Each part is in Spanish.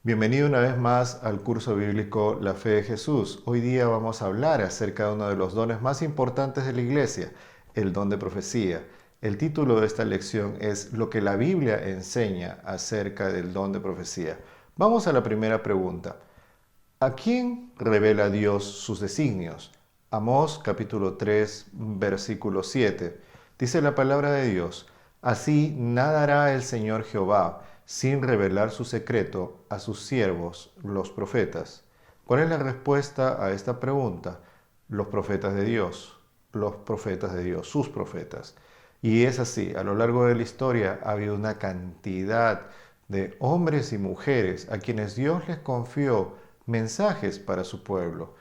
Bienvenido una vez más al curso bíblico La Fe de Jesús. Hoy día vamos a hablar acerca de uno de los dones más importantes de la iglesia, el don de profecía. El título de esta lección es Lo que la Biblia enseña acerca del don de profecía. Vamos a la primera pregunta. ¿A quién revela Dios sus designios? Amós capítulo 3, versículo 7. Dice la palabra de Dios: Así nada hará el Señor Jehová sin revelar su secreto a sus siervos, los profetas. ¿Cuál es la respuesta a esta pregunta? Los profetas de Dios, sus profetas. Y es así, a lo largo de la historia ha habido una cantidad de hombres y mujeres a quienes Dios les confió mensajes para su pueblo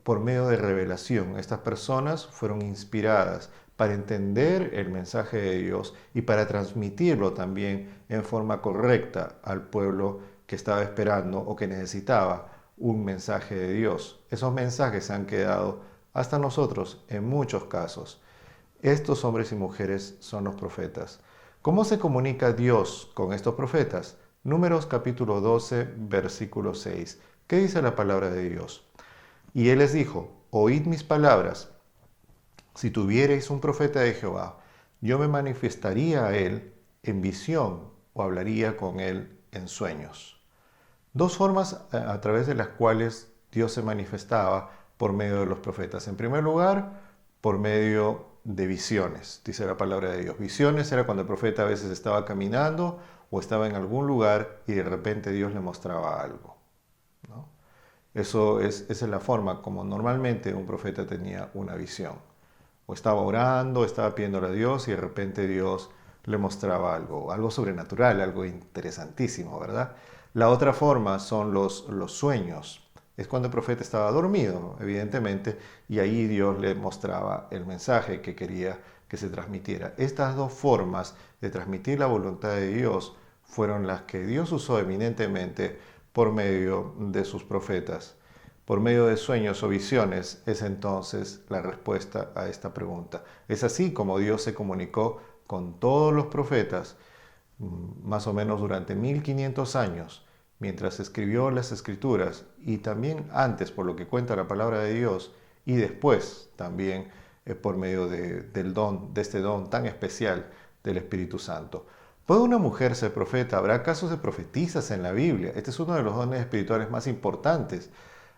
por medio de revelación. Estas personas fueron inspiradas para entender el mensaje de Dios y para transmitirlo también en forma correcta al pueblo que estaba esperando o que necesitaba un mensaje de Dios. Esos mensajes han quedado hasta nosotros en muchos casos. Estos hombres y mujeres son los profetas. ¿Cómo se comunica Dios con estos profetas? Números capítulo 12, versículo 6. ¿Qué dice la palabra de Dios? Y él les dijo: Oíd mis palabras. Si tuvierais un profeta de Jehová, yo me manifestaría a él en visión o hablaría con él en sueños. Dos formas a través de las cuales Dios se manifestaba por medio de los profetas. En primer lugar, por medio de visiones, dice la palabra de Dios. Visiones era cuando el profeta a veces estaba caminando o estaba en algún lugar y de repente Dios le mostraba algo, ¿no? Esa es la forma como normalmente un profeta tenía una visión. O estaba orando, estaba pidiéndole a Dios y de repente Dios le mostraba algo sobrenatural, algo interesantísimo, ¿verdad? La otra forma son los sueños. Es cuando el profeta estaba dormido, evidentemente, y ahí Dios le mostraba el mensaje que quería que se transmitiera. Estas dos formas de transmitir la voluntad de Dios fueron las que Dios usó eminentemente por medio de sus profetas. Por medio de sueños o visiones es entonces la respuesta a esta pregunta. Es así como Dios se comunicó con todos los profetas, más o menos durante 1500 años, mientras escribió las Escrituras, y también antes, por lo que cuenta la palabra de Dios, y después también por medio de este don tan especial del Espíritu Santo. ¿Puede una mujer ser profeta? ¿Habrá casos de profetisas en la Biblia? Este es uno de los dones espirituales más importantes.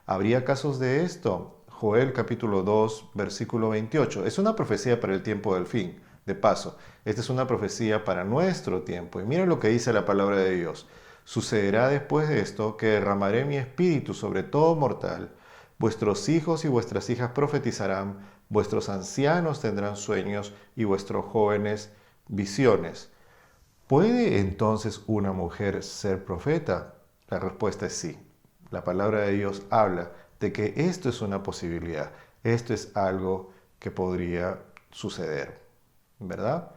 ¿Habría casos de esto? Joel capítulo 2, versículo 28. Es una profecía para el tiempo del fin. De paso, esta es una profecía para nuestro tiempo. Y miren lo que dice la palabra de Dios. Sucederá después de esto que derramaré mi espíritu sobre todo mortal. Vuestros hijos y vuestras hijas profetizarán, vuestros ancianos tendrán sueños y vuestros jóvenes visiones. ¿Puede entonces una mujer ser profeta? La respuesta es sí. La palabra de Dios habla de que esto es una posibilidad, esto es algo que podría suceder, ¿verdad?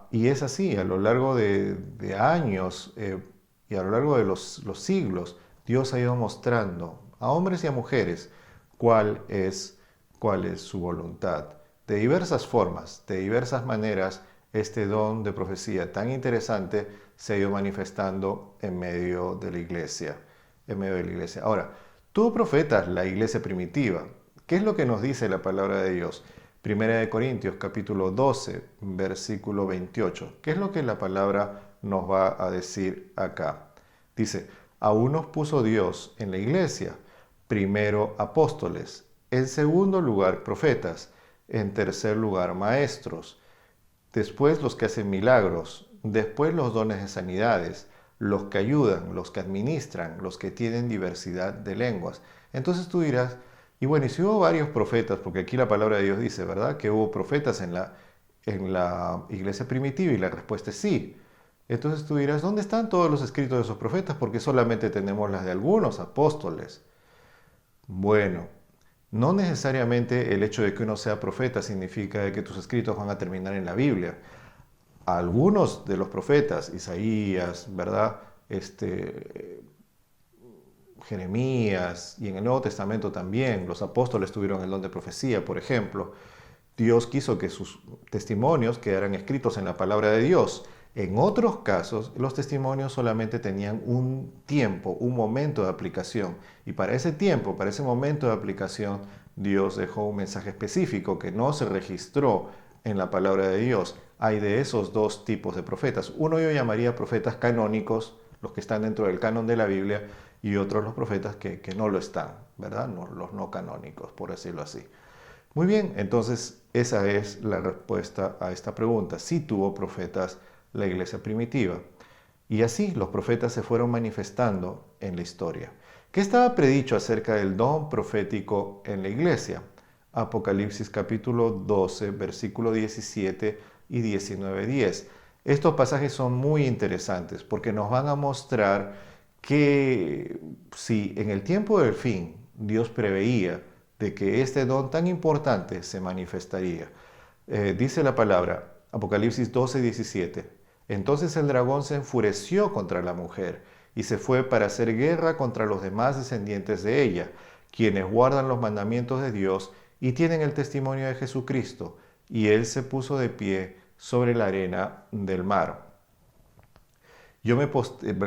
Y es así, a lo largo de años y a lo largo de los siglos, Dios ha ido mostrando a hombres y a mujeres cuál es su voluntad. De diversas formas, de diversas maneras, este don de profecía tan interesante se ha ido manifestando en medio de la iglesia. Ahora, tuvo profetas la iglesia primitiva. ¿Qué es lo que nos dice la palabra de Dios? Primera de Corintios, capítulo 12, versículo 28. ¿Qué es lo que la palabra nos va a decir acá? Dice: a unos puso Dios en la iglesia, primero apóstoles, en segundo lugar profetas, en tercer lugar maestros, después los que hacen milagros, después los dones de sanidades, los que ayudan, los que administran, los que tienen diversidad de lenguas. Entonces tú dirás, y bueno, y si hubo varios profetas, porque aquí la palabra de Dios dice, ¿verdad?, que hubo profetas en la iglesia primitiva, y la respuesta es sí. Entonces tú dirás, ¿dónde están todos los escritos de esos profetas? Porque solamente tenemos las de algunos apóstoles. Bueno, no necesariamente el hecho de que uno sea profeta significa que tus escritos van a terminar en la Biblia. Algunos de los profetas, Isaías, ¿verdad?, Jeremías, y en el Nuevo Testamento también, los apóstoles tuvieron el don de profecía, por ejemplo. Dios quiso que sus testimonios quedaran escritos en la palabra de Dios. En otros casos, los testimonios solamente tenían un tiempo, un momento de aplicación. Y para ese tiempo, para ese momento de aplicación, Dios dejó un mensaje específico que no se registró en la palabra de Dios. Hay de esos dos tipos de profetas. Uno yo llamaría profetas canónicos, los que están dentro del canon de la Biblia, y otros los profetas que no lo están, ¿verdad? No, los no canónicos, por decirlo así. Muy bien, entonces esa es la respuesta a esta pregunta. Sí tuvo profetas la iglesia primitiva. Y así los profetas se fueron manifestando en la historia. ¿Qué estaba predicho acerca del don profético en la iglesia? Apocalipsis capítulo 12, versículo 17 y 19:10. Estos pasajes son muy interesantes porque nos van a mostrar que si en el tiempo del fin Dios preveía de que este don tan importante se manifestaría. Dice la palabra, Apocalipsis 12, 17. Entonces el dragón se enfureció contra la mujer y se fue para hacer guerra contra los demás descendientes de ella, quienes guardan los mandamientos de Dios y tienen el testimonio de Jesucristo. Y él se puso de pie sobre la arena del mar.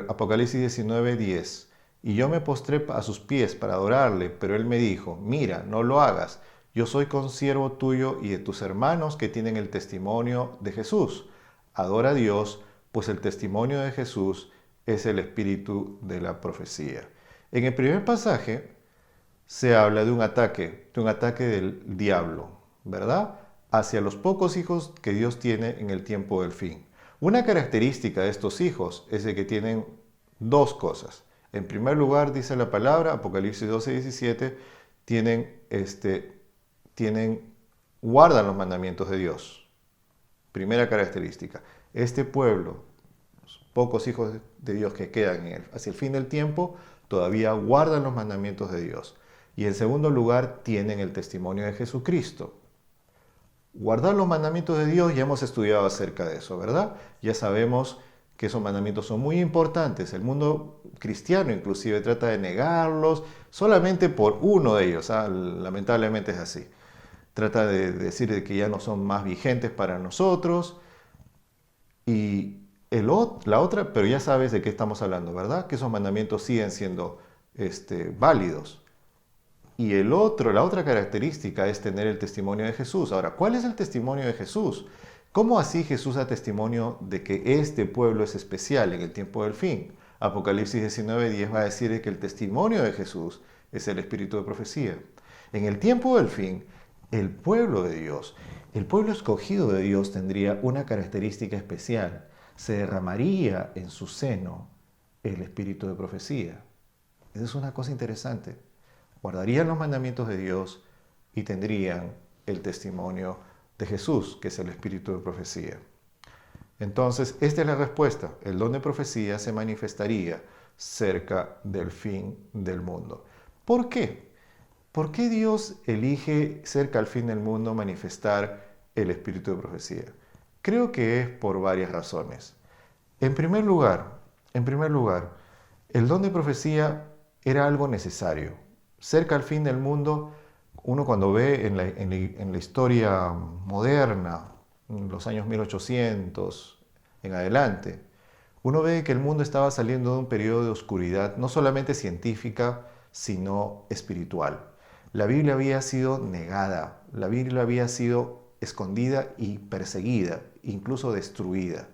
Apocalipsis 19, 10. Y yo me postré a sus pies para adorarle, pero él me dijo, mira, no lo hagas, yo soy consiervo tuyo y de tus hermanos que tienen el testimonio de Jesús. Adora a Dios, pues el testimonio de Jesús es el espíritu de la profecía. En el primer pasaje se habla de un ataque del diablo, ¿verdad? Hacia los pocos hijos que Dios tiene en el tiempo del fin. Una característica de estos hijos es de que tienen dos cosas. En primer lugar, dice la palabra, Apocalipsis 12, 17, guardan los mandamientos de Dios. Primera característica. Este pueblo, los pocos hijos de Dios que quedan hacia el fin del tiempo, todavía guardan los mandamientos de Dios. Y en segundo lugar, tienen el testimonio de Jesucristo. Guardar los mandamientos de Dios, ya hemos estudiado acerca de eso, ¿verdad? Ya sabemos que esos mandamientos son muy importantes. El mundo cristiano inclusive trata de negarlos solamente por uno de ellos. Lamentablemente es así. Trata de decir que ya no son más vigentes para nosotros. Y la otra, pero ya sabes de qué estamos hablando, ¿verdad? Que esos mandamientos siguen siendo válidos. Y la otra característica es tener el testimonio de Jesús. Ahora, ¿cuál es el testimonio de Jesús? ¿Cómo así Jesús da testimonio de que este pueblo es especial en el tiempo del fin? Apocalipsis 19:10 va a decir que el testimonio de Jesús es el espíritu de profecía. En el tiempo del fin, el pueblo de Dios, el pueblo escogido de Dios tendría una característica especial. Se derramaría en su seno el espíritu de profecía. Esa es una cosa interesante. Guardarían los mandamientos de Dios y tendrían el testimonio de Jesús, que es el espíritu de profecía. Entonces, esta es la respuesta. El don de profecía se manifestaría cerca del fin del mundo. ¿Por qué? ¿Por qué Dios elige cerca al fin del mundo manifestar el espíritu de profecía? Creo que es por varias razones. En primer lugar, el don de profecía era algo necesario. Cerca al fin del mundo, uno cuando ve en la historia moderna, en los años 1800 en adelante, uno ve que el mundo estaba saliendo de un periodo de oscuridad, no solamente científica, sino espiritual. La Biblia había sido negada, la Biblia había sido escondida y perseguida, incluso destruida.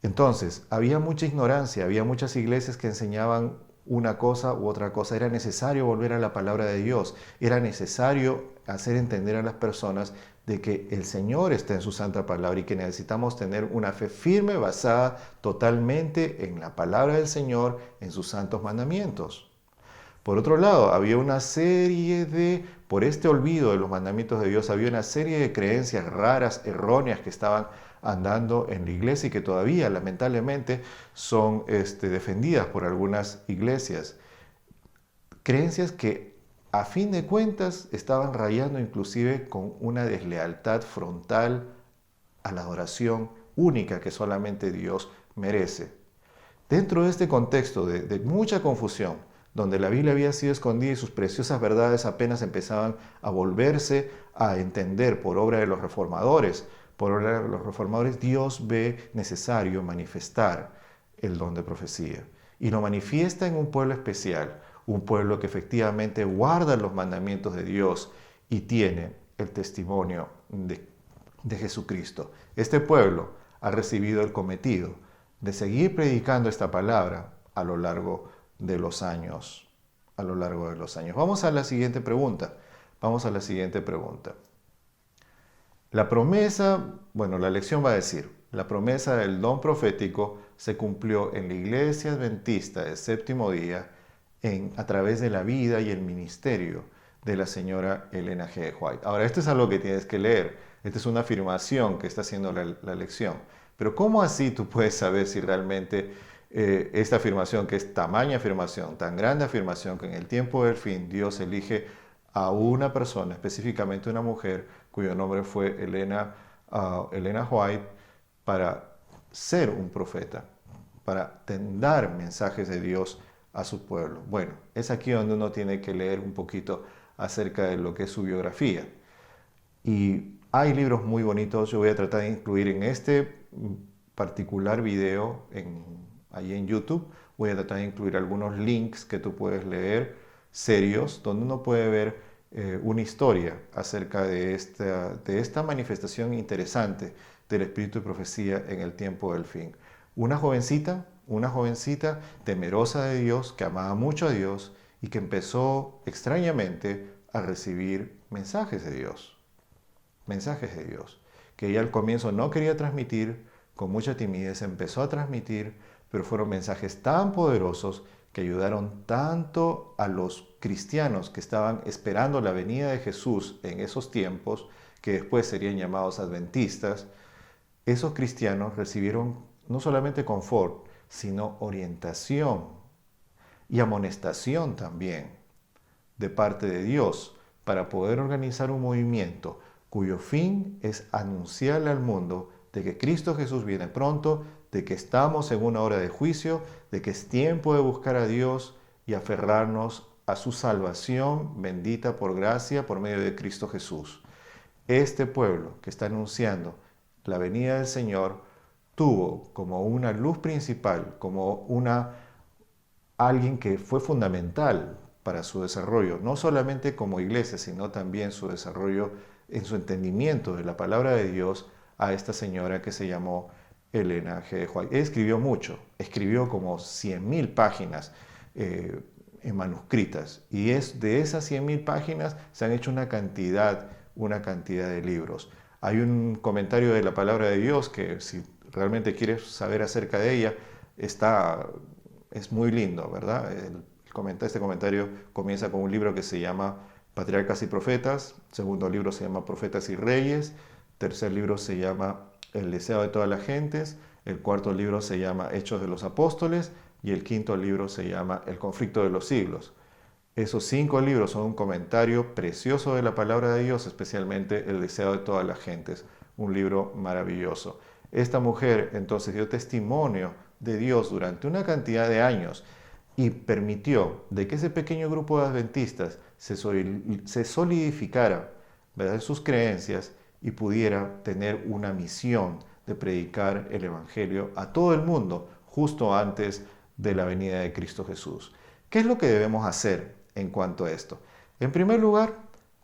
Entonces, había mucha ignorancia, había muchas iglesias que enseñaban una cosa u otra cosa. Era necesario volver a la palabra de Dios. Era necesario hacer entender a las personas de que el Señor está en su santa palabra y que necesitamos tener una fe firme basada totalmente en la palabra del Señor, en sus santos mandamientos. Por otro lado, por este olvido de los mandamientos de Dios, había una serie de creencias raras, erróneas que estaban andando en la iglesia y que todavía lamentablemente son defendidas por algunas iglesias. Creencias que a fin de cuentas estaban rayando inclusive con una deslealtad frontal a la adoración única que solamente Dios merece. Dentro de este contexto de mucha confusión, donde la Biblia había sido escondida y sus preciosas verdades apenas empezaban a volverse a entender por obra de los reformadores, por obra de los reformadores, Dios ve necesario manifestar el don de profecía. Y lo manifiesta en un pueblo especial, un pueblo que efectivamente guarda los mandamientos de Dios y tiene el testimonio de Jesucristo. Este pueblo ha recibido el cometido de seguir predicando esta palabra a lo largo de los años. Vamos a la siguiente pregunta. La promesa, la lección va a decir, la promesa del don profético se cumplió en la Iglesia Adventista del Séptimo Día a través de la vida y el ministerio de la señora Elena G. White. Ahora, esto es algo que tienes que leer. Esta es una afirmación que está haciendo la lección. Pero ¿cómo así tú puedes saber si realmente esta afirmación, que es tamaña afirmación, tan grande afirmación, que en el tiempo del fin Dios elige a una persona, específicamente una mujer, cuyo nombre fue Elena White, para ser un profeta, para dar mensajes de Dios a su pueblo? Bueno, es aquí donde uno tiene que leer un poquito acerca de lo que es su biografía. Y hay libros muy bonitos. Yo voy a tratar de incluir en este particular video, ahí en YouTube, voy a tratar de incluir algunos links que tú puedes leer, serios, donde uno puede ver una historia acerca de esta manifestación interesante del espíritu de profecía en el tiempo del fin. Una jovencita temerosa de Dios, que amaba mucho a Dios y que empezó extrañamente a recibir mensajes de Dios, que ella al comienzo no quería transmitir, con mucha timidez empezó a transmitir, pero fueron mensajes tan poderosos que ayudaron tanto a los cristianos que estaban esperando la venida de Jesús en esos tiempos, que después serían llamados adventistas. Esos cristianos recibieron no solamente confort, sino orientación y amonestación también de parte de Dios para poder organizar un movimiento cuyo fin es anunciarle al mundo de que Cristo Jesús viene pronto, de que estamos en una hora de juicio, de que es tiempo de buscar a Dios y aferrarnos a su salvación bendita por gracia por medio de Cristo Jesús. Este pueblo que está anunciando la venida del Señor tuvo como una luz principal, como alguien que fue fundamental para su desarrollo, no solamente como iglesia, sino también su desarrollo en su entendimiento de la palabra de Dios, a esta señora que se llamó Elena G. White. Ella escribió mucho, escribió como 100.000 páginas en manuscritas, y de esas 100.000 páginas se han hecho una cantidad de libros. Hay un comentario de la palabra de Dios que, si realmente quieres saber acerca de ella, es muy lindo, ¿verdad? Este comentario comienza con un libro que se llama Patriarcas y Profetas, segundo libro se llama Profetas y Reyes, tercer libro se llama El deseo de todas las gentes, el cuarto libro se llama Hechos de los Apóstoles y el quinto libro se llama El conflicto de los siglos. Esos 5 libros son un comentario precioso de la palabra de Dios, especialmente El deseo de todas las gentes, un libro maravilloso. Esta mujer entonces dio testimonio de Dios durante una cantidad de años y permitió de que ese pequeño grupo de adventistas se solidificara, ¿verdad?, en sus creencias y pudiera tener una misión de predicar el Evangelio a todo el mundo justo antes de la venida de Cristo Jesús. ¿Qué es lo que debemos hacer en cuanto a esto? En primer lugar,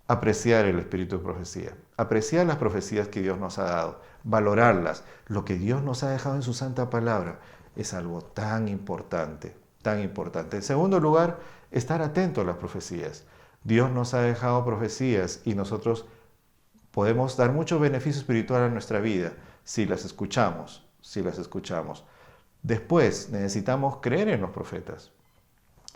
apreciar el espíritu de profecía, apreciar las profecías que Dios nos ha dado, valorarlas. Lo que Dios nos ha dejado en su santa palabra es algo tan importante, tan importante. En segundo lugar, estar atento a las profecías. Dios nos ha dejado profecías y nosotros podemos dar mucho beneficio espiritual a nuestra vida si las escuchamos, Después, necesitamos creer en los profetas.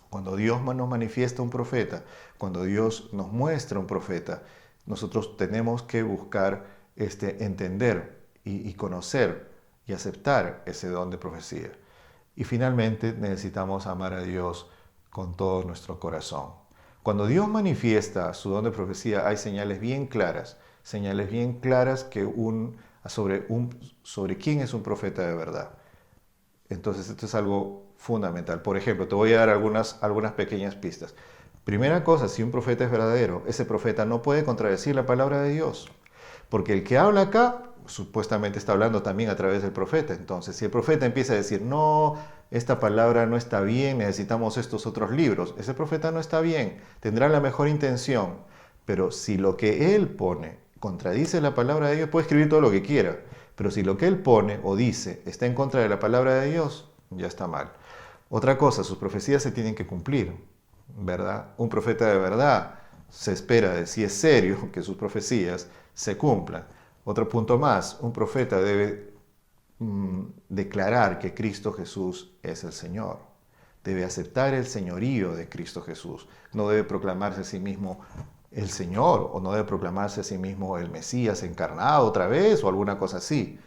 Cuando Dios nos manifiesta un profeta, cuando Dios nos muestra un profeta, nosotros tenemos que buscar entender y conocer y aceptar ese don de profecía. Y finalmente necesitamos amar a Dios con todo nuestro corazón. Cuando Dios manifiesta su don de profecía, hay señales bien claras sobre quién es un profeta de verdad. Entonces esto es algo fundamental. Por ejemplo, te voy a dar algunas pequeñas pistas. Primera cosa, si un profeta es verdadero, ese profeta no puede contradecir la palabra de Dios. Porque el que habla acá supuestamente está hablando también a través del profeta. Entonces, si el profeta empieza a decir, no, esta palabra no está bien, necesitamos estos otros libros, ese profeta no está bien, tendrá la mejor intención, pero si lo que él pone contradice la palabra de Dios, puede escribir todo lo que quiera, pero si lo que él pone o dice está en contra de la palabra de Dios, ya está mal. Otra cosa, sus profecías se tienen que cumplir, ¿verdad? Un profeta de verdad se espera de si es serio que sus profecías se cumplan. Otro punto más, un profeta debe declarar que Cristo Jesús es el Señor. Debe aceptar el señorío de Cristo Jesús. No debe proclamarse a sí mismo el Señor o no debe proclamarse a sí mismo el Mesías encarnado otra vez o alguna cosa así.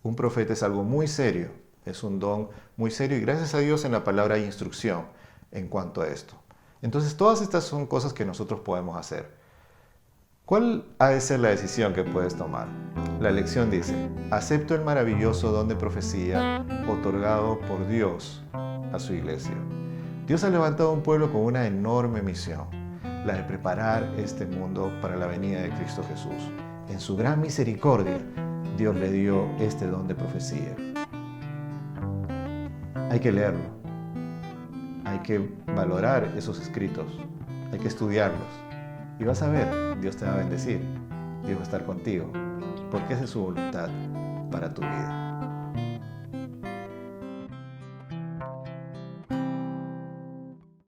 Un profeta es algo muy serio, es un don muy serio y gracias a Dios en la palabra hay instrucción en cuanto a esto. Entonces todas estas son cosas que nosotros podemos hacer. ¿Cuál ha de ser la decisión que puedes tomar? La lección dice, acepto el maravilloso don de profecía otorgado por Dios a su iglesia. Dios ha levantado un pueblo con una enorme misión, la de preparar este mundo para la venida de Cristo Jesús. En su gran misericordia, Dios le dio este don de profecía. Hay que leerlo, hay que valorar esos escritos, hay que estudiarlos. Y vas a ver, Dios te va a bendecir, Dios va a estar contigo, porque esa es su voluntad para tu vida.